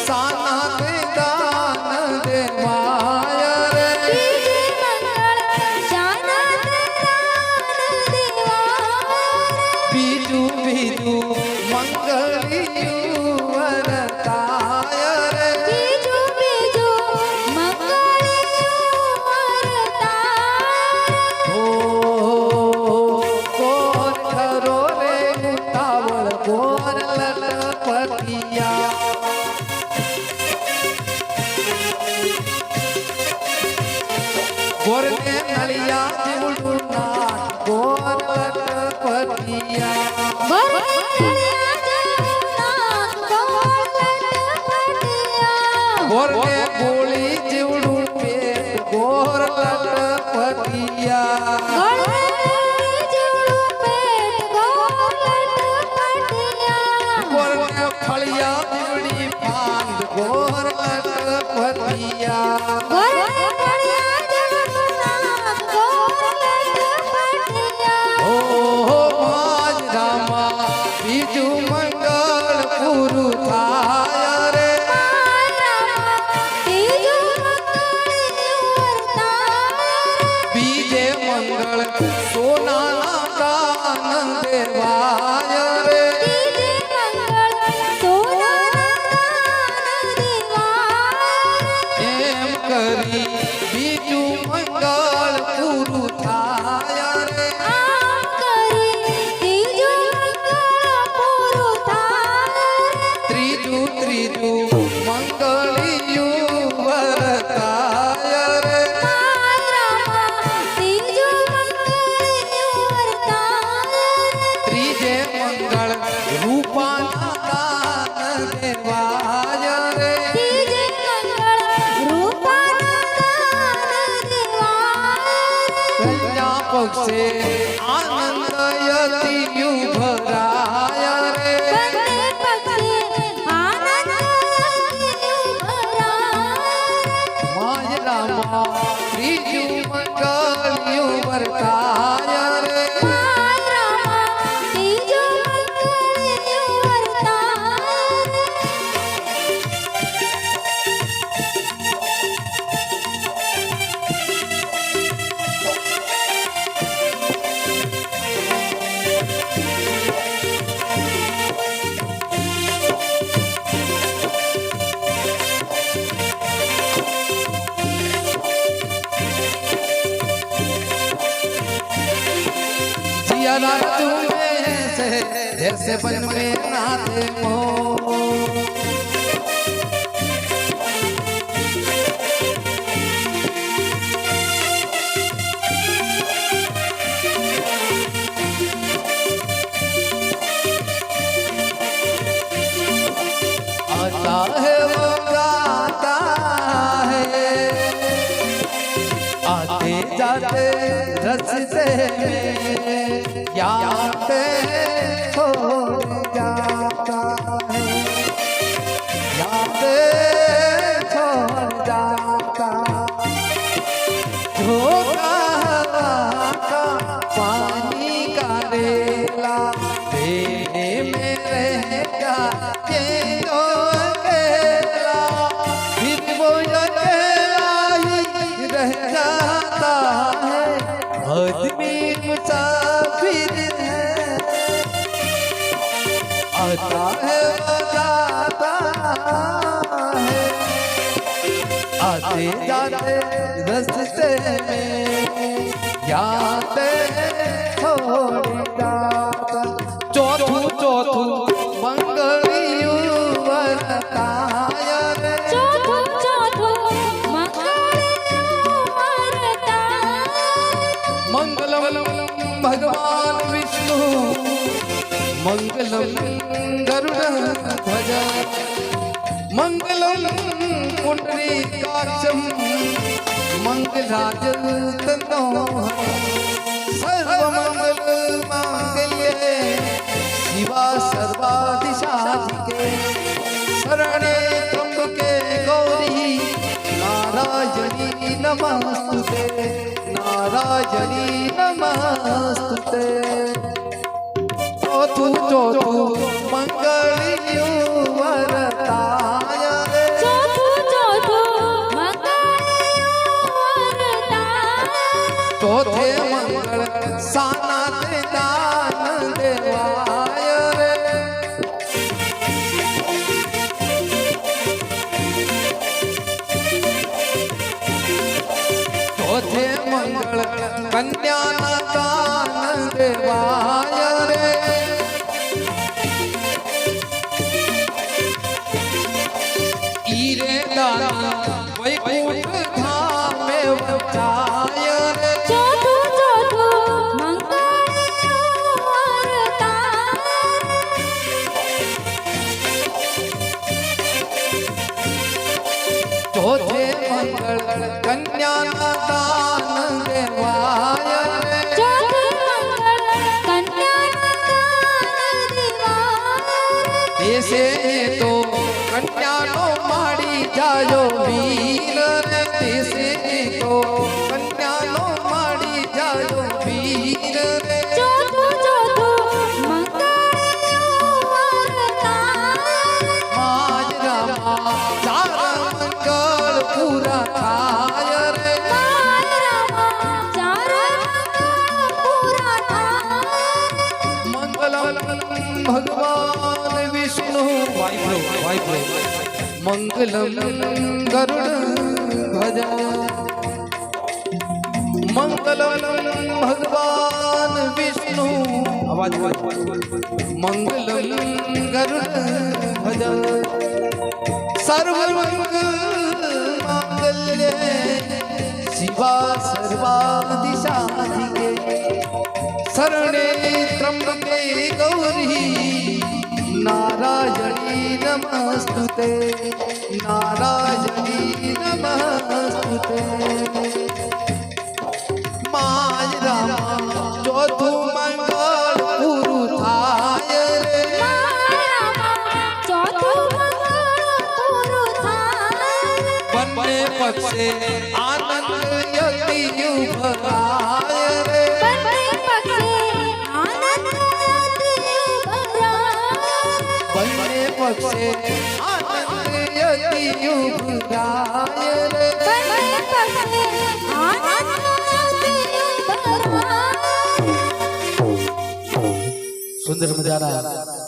साना दान देवाय रे बीजू बीजू मंगलियू वरताय रे बीजू बीजू मंगलियू वरताय हो कोर खरो रे उतावળ कोर लटपटिया गोर ने नलिया जीवड़ू नाथ गोर लटपटिया गोर ने गोली जीवड़ू पेट गोर लटपटिया गोर ने फलिया जीवड़ी पांद गोर लटपटिया ओ माज रामा बीजू मंगल पुरु थाय रे बीजे मंगल सोना दान देवाय रे एम करी बीजू मंगल पुरु थाय रे त्रिजू त्रिजू मंगलियू वरताय रे त्रिजे मंगल रूपाना दान देवाय रे कन्या पक्षे आनंद यतियु भराय रे माय रामा त्रिजू मंगलियु वरताय रे जिया तुम्हें से जैसे बन में नाते मोह आता है वो गाता है आते जाते रस्ते में याद छोड़ जाता है याद छोड़ जाता झोंका हवा का पानी का रेला देने में रह जाए तो अकेला फिर वो अकेला ही रह जाता है आदमी मुसाफिर है आता है वो जाता है आते जाते रस्ते में याद छोड़ जाता चौथू चौथू मंगलियू वरताय रे मंगलम भगवान विष्णु मंगलम गरुड़ ध्वज मंगलम पुंडरीकाक्षम मंगलाज तनोहर सर्वमंगल मांगल्ये शिवा सर्वाधिसाधिके शरणे त्र्यंबके गौरी नारायणी नमस्तुते नारायणी नमस्तुते चौथू चौथू मंगलियू वरताय रे લીલાની વૈકુંઠ ધામે વચાય રે ચોથું ચોથું મંગળનું વરદાન ચોથે મંગળ કન્યાના દાન દેવાય રે ચોથું મંગળ કન્યાના દાન દેવાય દેશે તો કન્યાનો માડી જાજો વીર રે દેશે તો કન્યાનો માડી જાજો વીર રે ચોથું ચોથું મંગળનું વરદાન માજરામાં સારા મંગળ પૂરા થાય રે મારામાં ચાર મંગળ પૂરા થાય મંગલમ ભગવાન વિષ્ણુ વાઇબ્રો મંગલમ ગરુડ ભજ મંગલમ ભગવાન વિષ્ણુ મંગલમ ગરુડ ભજ સર્વમંગલ્ય શિવા સર્વાદિશાધિકે શરણે ત્રંબકે ગૌરી નારાયણી નમસ્તુતે નારાયણી નમસ્તુતે માયરા ચોથું મંગળ પૂરું થાય રે મારામાં ચોથું મંગળ પૂરું થાય બંને પક્ષે આનંદ યતિ ઉભરાય રે બંને પક્ષે આનંદ બંને પક્ષે આનંદ યતિ ઉભરાય રે બંને પક્ષે આનંદ સુંદર મજાના